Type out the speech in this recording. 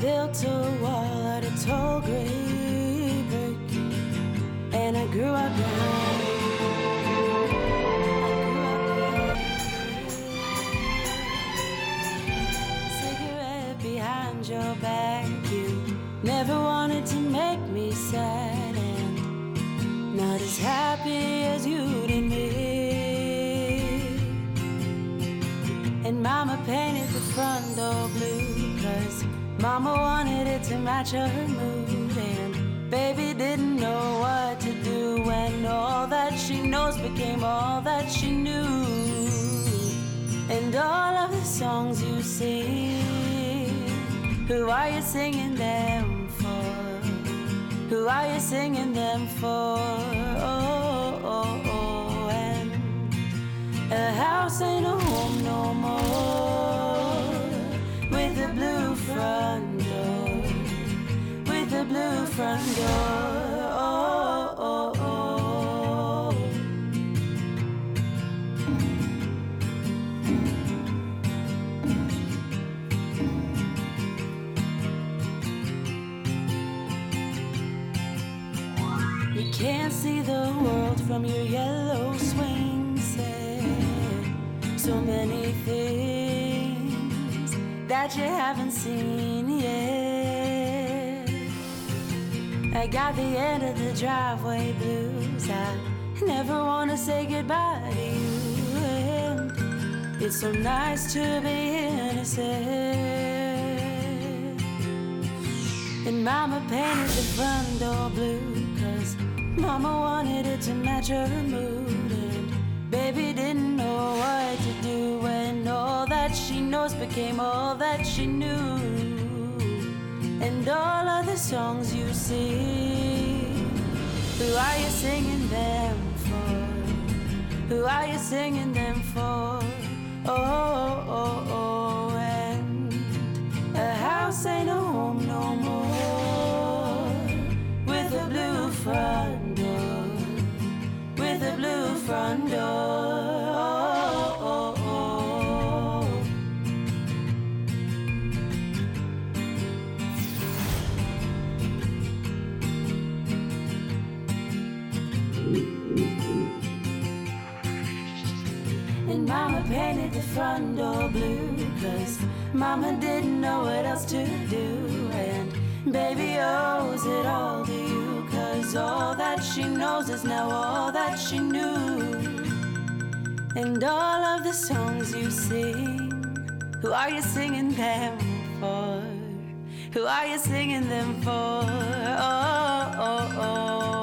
Built a wall out of tall gray brick, and I grew up behind. Cigarette behind your back. You never wanted to make me sad, and not as happy as you did me. And Mama painted the front door blue, 'cause Mama wanted it to match her mood, and baby didn't know what to do when all that she knows became all that she knew. And all of the songs you sing, who are you singing them for? Who are you singing them for? Oh, oh, oh. And a house ain't a home no more, with a blue front door, with a blue front door. Oh, oh, oh. You can't see the world from your yellow swing set. So many things that you haven't seen yet. I got the end of the driveway blues. I never wanna say goodbye to you, and it's so nice to be innocent. And Mama painted the front door blue, 'cause Mama wanted it to match her mood, and baby didn't know what to do when all that she knows became all that she knew. And all of the songs you sing, who are you singing them for? Who are you singing them for? Oh, oh, oh. And a house ain't a home no more, with a blue front door, with a blue front door. Oh, oh, oh. And Mama painted the front door blue, 'cause Mama didn't know what else to do, and baby owes it all to you, 'cause all that she knows is now all that she knew. And all of the songs you sing, who are you singing them for? Who are you singing them for? Oh, oh, oh.